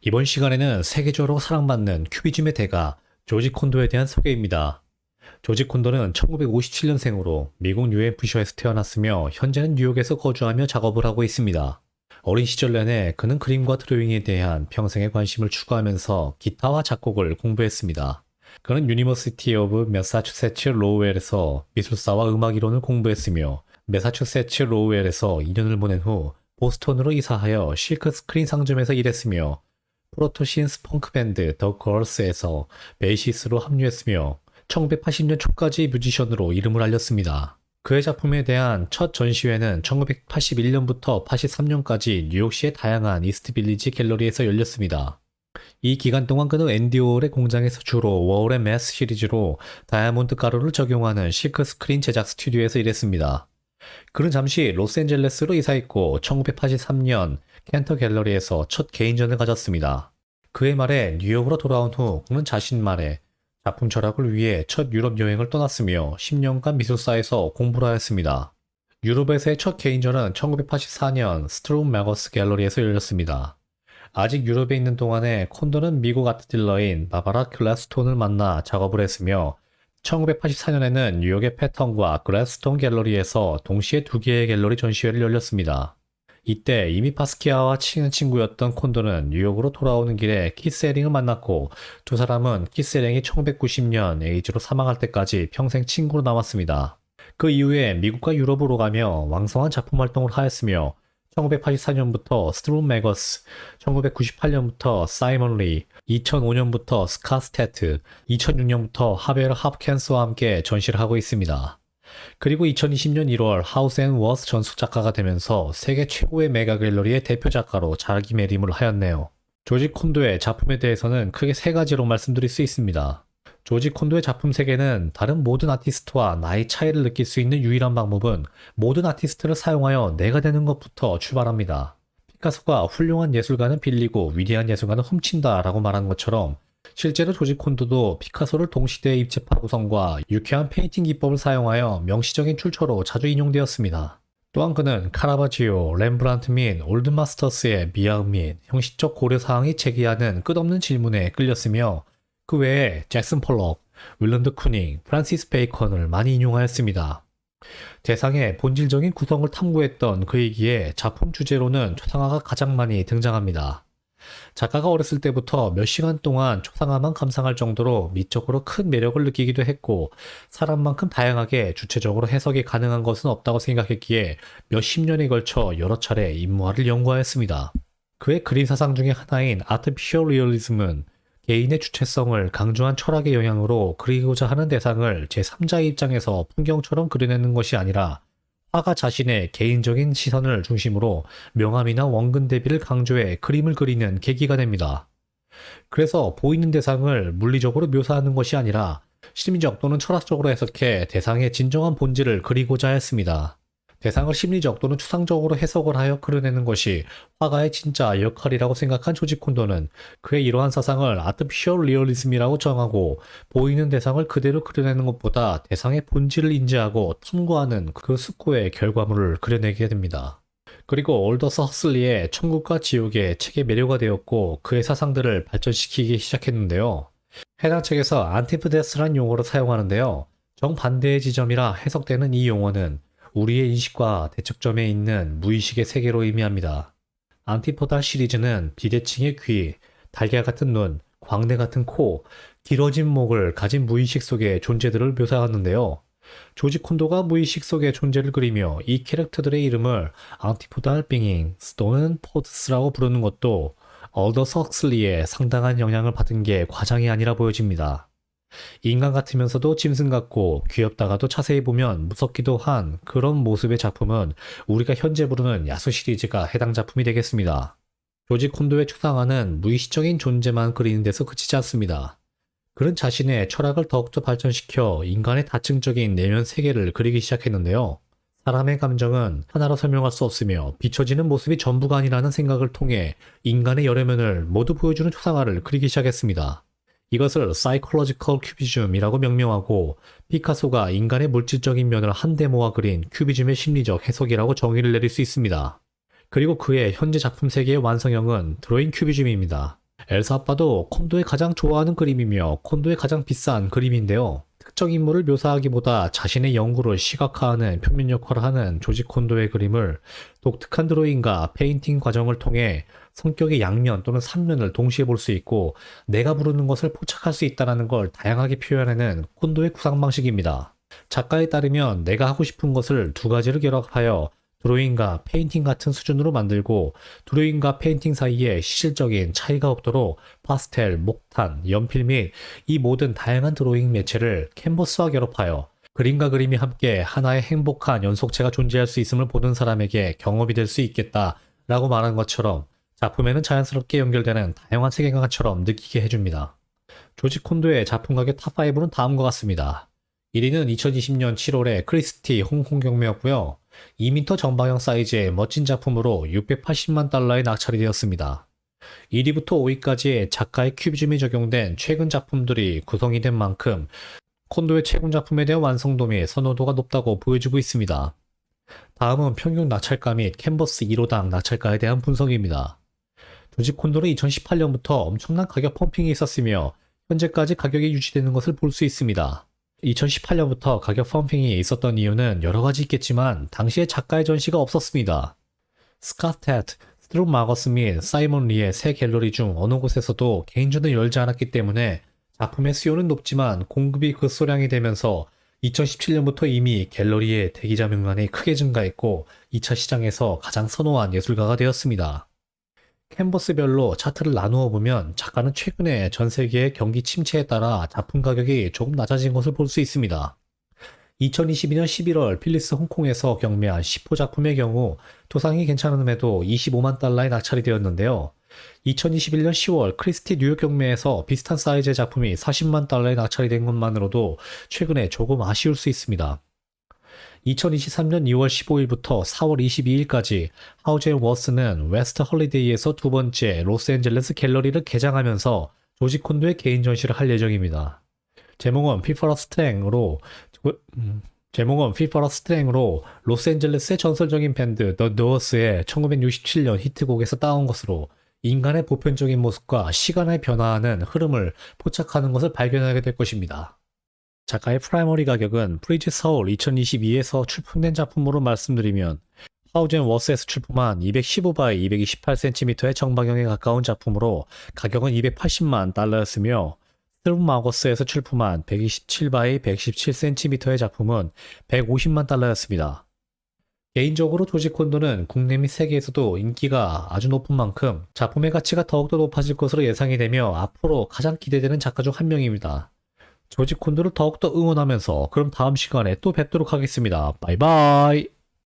이번 시간에는 세계적으로 사랑받는 큐비즘의 대가 조지 콘도에 대한 소개입니다. 조지 콘도는 1957년생으로 미국 뉴햄프셔에서 태어났으며 현재는 뉴욕에서 거주하며 작업을 하고 있습니다. 어린 시절 내내 그는 그림과 드로잉에 대한 평생의 관심을 추구하면서 기타와 작곡을 공부했습니다. 그는 유니버시티 오브 매사추세츠 로우웰에서 미술사와 음악 이론을 공부했으며 매사추세츠 로우웰에서 2년을 보낸 후 보스턴으로 이사하여 실크 스크린 상점에서 일했으며 프로토신스 펑크 밴드 더 걸스에서 베이시스로 합류했으며 1980년 초까지 뮤지션으로 이름을 알렸습니다. 그의 작품에 대한 첫 전시회는 1981년부터 83년까지 뉴욕시의 다양한 이스트 빌리지 갤러리에서 열렸습니다. 이 기간 동안 그는 앤디 워홀의 공장에서 주로 워홀의 매스 시리즈로 다이아몬드 가루를 적용하는 실크 스크린 제작 스튜디오에서 일했습니다. 그는 잠시 로스앤젤레스로 이사했고 1983년 켄터 갤러리에서 첫 개인전을 가졌습니다. 그의 말에 뉴욕으로 돌아온 후 그는 자신 말에 작품 철학을 위해 첫 유럽 여행을 떠났으며 10년간 미술사에서 공부를 하였습니다. 유럽에서의 첫 개인전은 1984년 스트롬 매거스 갤러리에서 열렸습니다. 아직 유럽에 있는 동안에 콘도는 미국 아트 딜러인 바바라 글래스톤을 만나 작업을 했으며 1984년에는 뉴욕의 패턴과 글래스톤 갤러리에서 동시에 두 개의 갤러리 전시회를 열렸습니다. 이때 이미 바스키아와 친한 친구였던 콘도는 뉴욕으로 돌아오는 길에 키스 에링을 만났고 두 사람은 키스 에링이 1990년 에이즈로 사망할 때까지 평생 친구로 남았습니다. 그 이후에 미국과 유럽으로 가며 왕성한 작품 활동을 하였으며 1984년부터 스트롬 매거스, 1998년부터 사이먼 리, 2005년부터 스카스테트, 2006년부터 하베르 합켄스와 함께 전시를 하고 있습니다. 그리고 2020년 1월 하우스 앤 워스 전속 작가가 되면서 세계 최고의 메가 갤러리의 대표 작가로 자기매림을 하였네요. 조지 콘도의 작품에 대해서는 크게 세 가지로 말씀드릴 수 있습니다. 조지 콘도의 작품 세계는 다른 모든 아티스트와 나이 차이를 느낄 수 있는 유일한 방법은 모든 아티스트를 사용하여 내가 되는 것부터 출발합니다. 피카소가 훌륭한 예술가는 빌리고 위대한 예술가는 훔친다 라고 말한 것처럼 실제로 조지 콘도도 피카소를 동시대의 입체파 구성과 유쾌한 페인팅 기법을 사용하여 명시적인 출처로 자주 인용되었습니다. 또한 그는 카라바지오, 렘브란트 및 올드 마스터스의 미학 및 형식적 고려사항이 제기하는 끝없는 질문에 끌렸으며 그 외에 잭슨 폴록, 윌런드 쿠닝, 프란시스 베이컨을 많이 인용하였습니다. 대상의 본질적인 구성을 탐구했던 그이기에 작품 주제로는 초상화가 가장 많이 등장합니다. 작가가 어렸을 때부터 몇 시간 동안 초상화만 감상할 정도로 미적으로 큰 매력을 느끼기도 했고 사람만큼 다양하게 주체적으로 해석이 가능한 것은 없다고 생각했기에 몇십 년에 걸쳐 여러 차례 인물화를 연구하였습니다. 그의 그림 사상 중에 하나인 아티피셜 리얼리즘은 개인의 주체성을 강조한 철학의 영향으로 그리고자 하는 대상을 제3자의 입장에서 풍경처럼 그려내는 것이 아니라 화가 자신의 개인적인 시선을 중심으로 명암이나 원근 대비를 강조해 그림을 그리는 계기가 됩니다. 그래서 보이는 대상을 물리적으로 묘사하는 것이 아니라 심리적 또는 철학적으로 해석해 대상의 진정한 본질을 그리고자 했습니다. 대상을 심리적 또는 추상적으로 해석을 하여 그려내는 것이 화가의 진짜 역할이라고 생각한 조지 콘도는 그의 이러한 사상을 아티피셜 리얼리즘이라고 정하고 보이는 대상을 그대로 그려내는 것보다 대상의 본질을 인지하고 탐구하는 그 숙고의 결과물을 그려내게 됩니다. 그리고 올더스 허슬리의 천국과 지옥의 책에 매료가 되었고 그의 사상들을 발전시키기 시작했는데요. 해당 책에서 안티프데스란 용어를 사용하는데요. 정반대의 지점이라 해석되는 이 용어는 우리의 인식과 대척점에 있는 무의식의 세계로 의미합니다. 안티포달 시리즈는 비대칭의 귀, 달걀 같은 눈, 광대 같은 코, 길어진 목을 가진 무의식 속의 존재들을 묘사하는데요. 조지 콘도가 무의식 속의 존재를 그리며 이 캐릭터들의 이름을 안티포달 빙잉스 또는 포드스라고 부르는 것도 얼더스 헉슬리의 상당한 영향을 받은 게 과장이 아니라 보여집니다. 인간 같으면서도 짐승 같고 귀엽다가도 자세히 보면 무섭기도 한 그런 모습의 작품은 우리가 현재 부르는 야수 시리즈가 해당 작품이 되겠습니다. 조지 콘도의 추상화는 무의식적인 존재만 그리는 데서 그치지 않습니다. 그는 자신의 철학을 더욱더 발전시켜 인간의 다층적인 내면 세계를 그리기 시작했는데요. 사람의 감정은 하나로 설명할 수 없으며 비춰지는 모습이 전부가 아니라는 생각을 통해 인간의 여러 면을 모두 보여주는 추상화를 그리기 시작했습니다. 이것을 사이콜로지컬 큐비즘이라고 명명하고 피카소가 인간의 물질적인 면을 한데 모아 그린 큐비즘의 심리적 해석이라고 정의를 내릴 수 있습니다. 그리고 그의 현재 작품 세계의 완성형은 드로잉 큐비즘입니다. 엘사 아빠도 콘도의 가장 좋아하는 그림이며 콘도의 가장 비싼 그림인데요. 특정 인물을 묘사하기보다 자신의 연구를 시각화하는 표면 역할을 하는 조지 콘도의 그림을 독특한 드로잉과 페인팅 과정을 통해 성격의 양면 또는 삼면을 동시에 볼 수 있고 내가 부르는 것을 포착할 수 있다는 걸 다양하게 표현하는 콘도의 구상 방식입니다. 작가에 따르면 내가 하고 싶은 것을 두 가지를 결합하여 드로잉과 페인팅 같은 수준으로 만들고 드로잉과 페인팅 사이에 실질적인 차이가 없도록 파스텔, 목탄, 연필 및 이 모든 다양한 드로잉 매체를 캔버스와 결합하여 그림과 그림이 함께 하나의 행복한 연속체가 존재할 수 있음을 보는 사람에게 경험이 될 수 있겠다라고 말한 것처럼 작품에는 자연스럽게 연결되는 다양한 세계관처럼 느끼게 해줍니다. 조지 콘도의 작품 가격 탑5는 다음과 같습니다. 1위는 2020년 7월에 크리스티 홍콩 경매였고요. 2m 정방형 사이즈의 멋진 작품으로 680만 달러에 낙찰이 되었습니다. 1위부터 5위까지의 작가의 큐비즘이 적용된 최근 작품들이 구성이 된 만큼 콘도의 최근 작품에 대한 완성도 및 선호도가 높다고 보여주고 있습니다. 다음은 평균 낙찰가 및 캔버스 1호당 낙찰가에 대한 분석입니다. 조지 콘도는 2018년부터 엄청난 가격 펌핑이 있었으며 현재까지 가격이 유지되는 것을 볼 수 있습니다. 2018년부터 가격 펌핑이 있었던 이유는 여러 가지 있겠지만 당시에 작가의 전시가 없었습니다. 스카테트, 스트룩 마거스 및 사이먼 리의 세 갤러리 중 어느 곳에서도 개인전을 열지 않았기 때문에 작품의 수요는 높지만 공급이 급소량이 되면서 2017년부터 이미 갤러리의 대기자 명단이 크게 증가했고 2차 시장에서 가장 선호한 예술가가 되었습니다. 캔버스별로 차트를 나누어 보면 작가는 최근에 전 세계의 경기 침체에 따라 작품 가격이 조금 낮아진 것을 볼 수 있습니다. 2022년 11월 필리스 홍콩에서 경매한 10호 작품의 경우 토상이 괜찮음에도 25만 달러에 낙찰이 되었는데요. 2021년 10월 크리스티 뉴욕 경매에서 비슷한 사이즈의 작품이 40만 달러에 낙찰이 된 것만으로도 최근에 조금 아쉬울 수 있습니다. 2023년 2월 15일부터 4월 22일까지 하우즈 앤 워스는 웨스트 홀리데이에서 두 번째 로스앤젤레스 갤러리를 개장하면서 조지 콘도의 개인 전시를 할 예정입니다. 제목은 피퍼러 스트랭으로 로스앤젤레스의 전설적인 밴드 더 도어스의 1967년 히트곡에서 따온 것으로 인간의 보편적인 모습과 시간의 변화하는 흐름을 포착하는 것을 발견하게 될 것입니다. 작가의 프라이머리 가격은 프리즈 서울 2022에서 출품된 작품으로 말씀드리면 하우즈 앤 워스에서 출품한 215by 228cm의 정방형에 가까운 작품으로 가격은 280만 달러였으며 스트룩 마거스에서 출품한 127by 117cm의 작품은 150만 달러였습니다. 개인적으로 조지 콘도는 국내 및 세계에서도 인기가 아주 높은 만큼 작품의 가치가 더욱더 높아질 것으로 예상이 되며 앞으로 가장 기대되는 작가 중 한 명입니다. 조지 콘도를 더욱더 응원하면서 그럼 다음 시간에 또 뵙도록 하겠습니다. 바이바이.